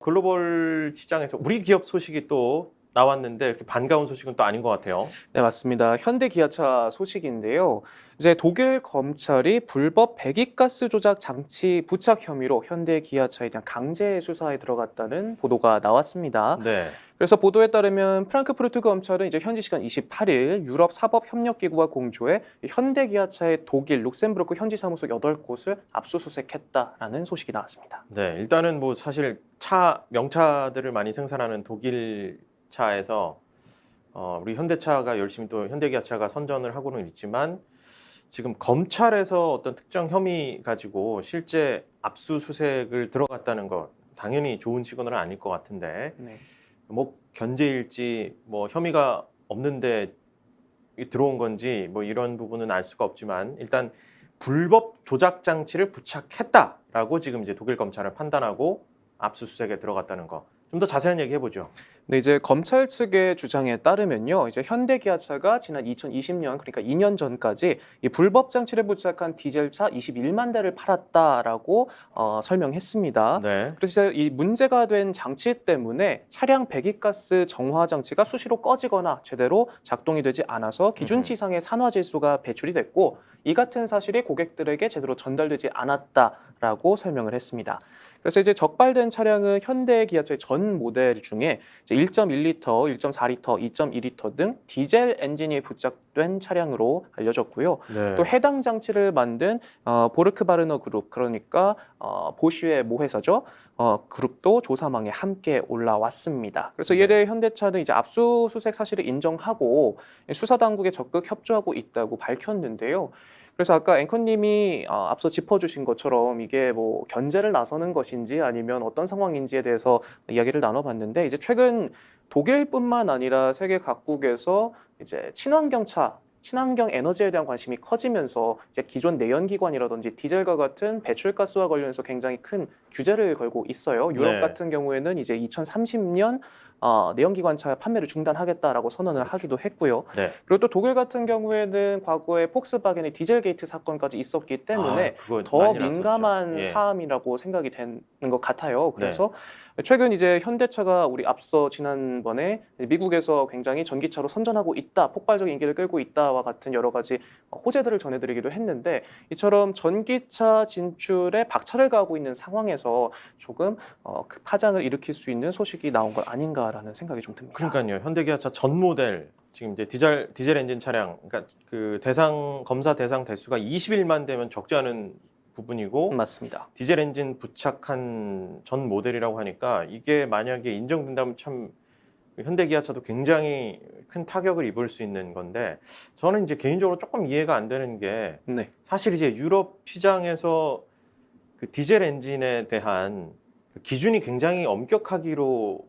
글로벌 시장에서 우리 기업 소식이 또 나왔는데 이렇게 반가운 소식은 또 아닌 것 같아요. 네, 맞습니다. 현대 기아차 소식인데요. 이제 독일 검찰이 불법 배기가스 조작 장치 부착 혐의로 현대 기아차에 대한 강제 수사에 들어갔다는 보도가 나왔습니다. 네. 그래서 보도에 따르면 프랑크푸르트 검찰은 이제 현지 시간 28일 유럽 사법협력기구와 공조해 현대 기아차의 독일, 룩셈부르크 현지 사무소 8곳을 압수수색했다라는 소식이 나왔습니다. 네. 일단은 뭐 사실 명차들을 많이 생산하는 독일 차에서 우리 현대차가 열심히 또 현대기아차가 선전을 하고는 있지만 지금 검찰에서 어떤 특정 혐의 가지고 실제 압수수색을 들어갔다는 거 당연히 좋은 시그널은 아닐 것 같은데 네. 뭐 견제일지 뭐 혐의가 없는데 들어온 건지 뭐 이런 부분은 알 수가 없지만 일단 불법 조작 장치를 부착했다라고 지금 이제 독일 검찰을 판단하고 압수수색에 들어갔다는 거. 좀 더 자세한 얘기 해보죠. 네, 이제 검찰 측의 주장에 따르면요, 이제 현대기아차가 지난 2020년, 그러니까 2년 전까지 이 불법 장치를 부착한 디젤차 21만 대를 팔았다라고 설명했습니다. 네. 그래서 이 문제가 된 장치 때문에 차량 배기가스 정화 장치가 수시로 꺼지거나 제대로 작동이 되지 않아서 기준치 이상의 산화질소가 배출이 됐고, 이 같은 사실이 고객들에게 제대로 전달되지 않았다라고 설명을 했습니다. 그래서 이제 적발된 차량은 현대 기아차의 전 모델 중에 이제 1.1리터, 1.4리터, 2.2리터 등 디젤 엔진이 부착된 차량으로 알려졌고요. 네. 또 해당 장치를 만든 보르크바르너 그룹, 그러니까 보쉬의 모 회사죠. 그룹도 조사망에 함께 올라왔습니다. 그래서 이에 대해 현대차는 이제 압수수색 사실을 인정하고 수사 당국에 적극 협조하고 있다고 밝혔는데요. 그래서 아까 앵커님이 앞서 짚어주신 것처럼 이게 뭐 견제를 나서는 것인지 아니면 어떤 상황인지에 대해서 이야기를 나눠봤는데, 이제 최근 독일뿐만 아니라 세계 각국에서 이제 친환경 에너지에 대한 관심이 커지면서 이제 기존 내연기관이라든지 디젤과 같은 배출가스와 관련해서 굉장히 큰 규제를 걸고 있어요. 유럽 네. 같은 경우에는 이제 2030년 내연기관차 판매를 중단하겠다라고 선언을 하기도 했고요. 네. 그리고 또 독일 같은 경우에는 과거에 폭스바겐의 디젤 게이트 사건까지 있었기 때문에 그거 더 난리 났었죠. 민감한 예. 사안이라고 생각이 되는 것 같아요. 그래서 최근 이제 현대차가 우리 앞서 지난번에 미국에서 굉장히 전기차로 선전하고 있다, 폭발적인 인기를 끌고 있다와 같은 여러 가지 호재들을 전해드리기도 했는데, 이처럼 전기차 진출에 박차를 가하고 있는 상황에서 조금 그 파장을 일으킬 수 있는 소식이 나온 것 아닌가라는 생각이 좀 듭니다. 그러니까요. 현대기아차 전 모델 지금 이제 디젤 엔진 차량, 그러니까 그 검사 대상 대수가 21만 대면 적지 않은 부분이고 맞습니다. 디젤 엔진 부착한 전 모델이라고 하니까 이게 만약에 인정된다면 참 현대기아차도 굉장히 큰 타격을 입을 수 있는 건데, 저는 이제 개인적으로 조금 이해가 안 되는 게 네. 사실 이제 유럽 시장에서 그 디젤 엔진에 대한 그 기준이 굉장히 엄격하기로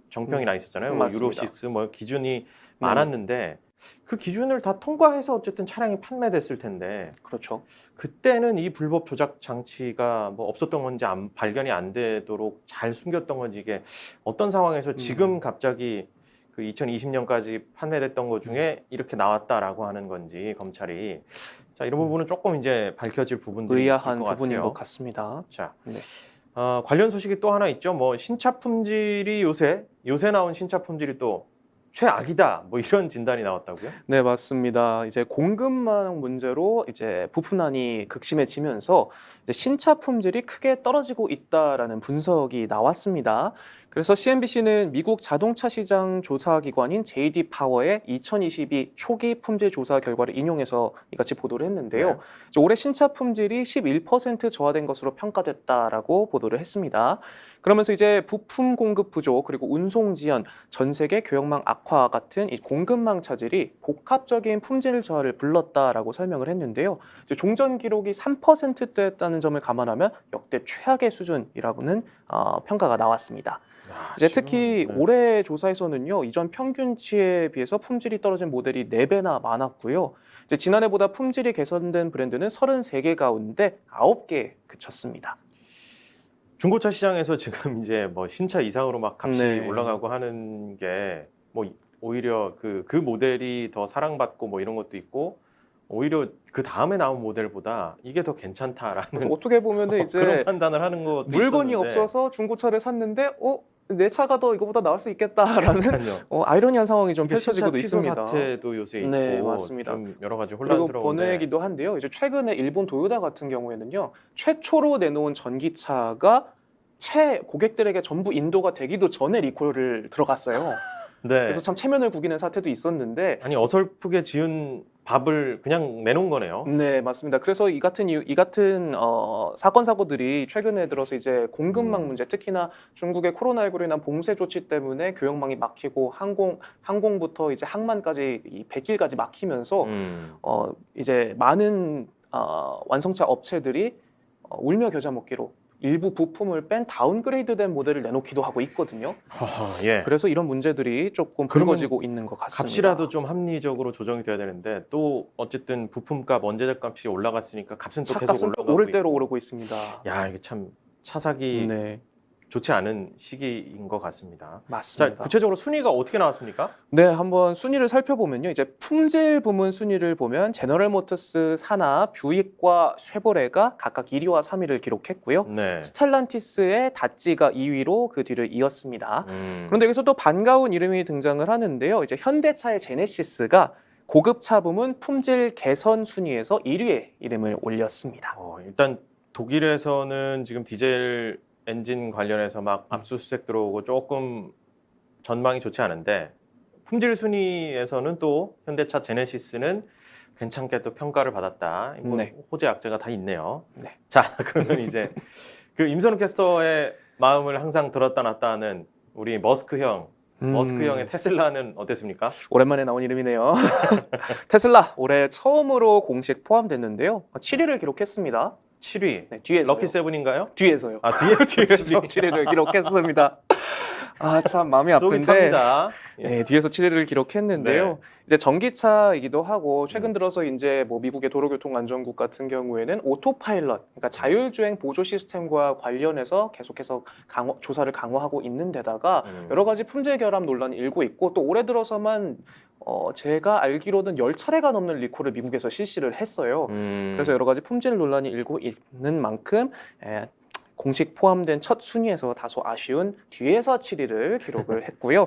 정평이 나 있었잖아요. 뭐 유로 맞습니다. 6 뭐 기준이 많았는데 그 기준을 다 통과해서 어쨌든 차량이 판매됐을 텐데 그렇죠. 그때는 이 불법 조작 장치가 뭐 없었던 건지 발견이 안 되도록 잘 숨겼던 건지, 이게 어떤 상황에서 지금 갑자기 그 2020년까지 판매됐던 것 중에 이렇게 나왔다라고 하는 건지 검찰이, 자 이런 부분은 조금 이제 밝혀질 부분들이 있을 의아한 것 부분인 같아요. 것 같습니다. 자, 네. 관련 소식이 또 하나 있죠. 뭐 신차 품질이 요새 나온 신차 품질이 또 최악이다, 뭐 이런 진단이 나왔다고요? 네, 맞습니다. 이제 공급망 문제로 이제 부품난이 극심해지면서 이제 신차 품질이 크게 떨어지고 있다라는 분석이 나왔습니다. 그래서 CNBC는 미국 자동차 시장 조사 기관인 JD 파워의 2022 초기 품질 조사 결과를 인용해서 이같이 보도를 했는데요. 네. 이제 올해 신차 품질이 11% 저하된 것으로 평가됐다라고 보도를 했습니다. 그러면서 이제 부품 공급 부족, 그리고 운송 지연, 전 세계 교역망 악화 같은 이 공급망 차질이 복합적인 품질 저하를 불렀다라고 설명을 했는데요. 이제 종전 기록이 3%대였다는 점을 감안하면 역대 최악의 수준이라고는 평가가 나왔습니다. 이제 특히 네. 올해 조사에서는요, 이전 평균치에 비해서 품질이 떨어진 모델이 4배나 많았고요. 이제 지난해보다 품질이 개선된 브랜드는 33개 가운데 9개에 그쳤습니다. 중고차 시장에서 지금 이제 뭐 신차 이상으로 막 값이 네. 올라가고 하는 게 뭐 오히려 그 모델이 더 사랑받고 뭐 이런 것도 있고, 오히려 그 다음에 나온 모델보다 이게 더 괜찮다라는 어떻게 보면은 이제 그런 판단을 하는 것도 물건이 있었는데. 없어서 중고차를 샀는데 내 차가 더 이거보다 나을 수 있겠다라는 그러니까요. 아이러니한 상황이 좀 이게 펼쳐지고도 신차 취소 있습니다. 사태도 요새 있고 네, 맞습니다. 좀 여러 가지 그리고 혼란스러운데. 번외이기도 한데요. 이제 최근에 일본 도요타 같은 경우에는요, 최초로 내놓은 전기차가 고객들에게 전부 인도가 되기도 전에 리콜을 들어갔어요. 네. 그래서 참 체면을 구기는 사태도 있었는데, 아니 어설프게 지은 밥을 그냥 내놓은 거네요. 네, 맞습니다. 그래서 이 같은 사건 사고들이 최근에 들어서 이제 공급망 문제, 특히나 중국의 코로나19로 인한 봉쇄 조치 때문에 교역망이 막히고 항공부터 이제 항만까지 이 백길까지 막히면서 이제 많은 완성차 업체들이 울며 겨자 먹기로 일부 부품을 뺀 다운그레이드된 모델을 내놓기도 하고 있거든요. 허허, 예. 그래서 이런 문제들이 조금 그러면 불거지고 있는 것 같습니다. 값이라도 좀 합리적으로 조정이 돼야 되는데 또 어쨌든 부품값, 원재료값이 올라갔으니까 값은 또 계속 차값은 올라가고 오를 대로 있고. 오르고 있습니다. 야, 이게 참 차 사기 네, 좋지 않은 시기인 것 같습니다. 자, 맞습니다. 구체적으로 순위가 어떻게 나왔습니까? 네, 한번 순위를 살펴보면요. 이제 품질 부문 순위를 보면 제너럴 모터스, 사나, 뷰익과 쉐보레가 각각 1위와 3위를 기록했고요. 네. 스텔란티스의 다찌가 2위로 그 뒤를 이었습니다. 그런데 여기서 또 반가운 이름이 등장을 하는데요. 이제 현대차의 제네시스가 고급차 부문 품질 개선 순위에서 1위에 이름을 올렸습니다. 일단 독일에서는 지금 디젤 엔진 관련해서 막 압수수색 들어오고 조금 전망이 좋지 않은데 품질 순위에서는 또 현대차 제네시스는 괜찮게 또 평가를 받았다. 뭐 네. 호재 악재가 다 있네요. 네. 자, 그러면 이제 그 임선우 캐스터의 마음을 항상 들었다 놨다 하는 우리 머스크 형의 테슬라는 어땠습니까? 오랜만에 나온 이름이네요. 테슬라 올해 처음으로 공식 포함됐는데요. 7위를 기록했습니다. 7위. 네, 뒤에서 럭키 세븐인가요? 뒤에서요. 아, 뒤에서 7위를 기록했습니다. 참 마음이 아픈데. 쫄깃합니다. 예. 네, 뒤에서 7위를 기록했는데요. 네. 이제 전기차이기도 하고 최근 들어서 이제 뭐 미국의 도로교통안전국 같은 경우에는 오토파일럿, 그러니까 자율주행 보조 시스템과 관련해서 계속해서 조사를 강화하고 있는 데다가 여러 가지 품질 결함 논란이 일고 있고 또 올해 들어서만 제가 알기로는 10차례가 넘는 리콜을 미국에서 실시를 했어요. 그래서 여러 가지 품질 논란이 일고 있는 만큼 공식 포함된 첫 순위에서 다소 아쉬운 뒤에서 7위를 기록을 했고요.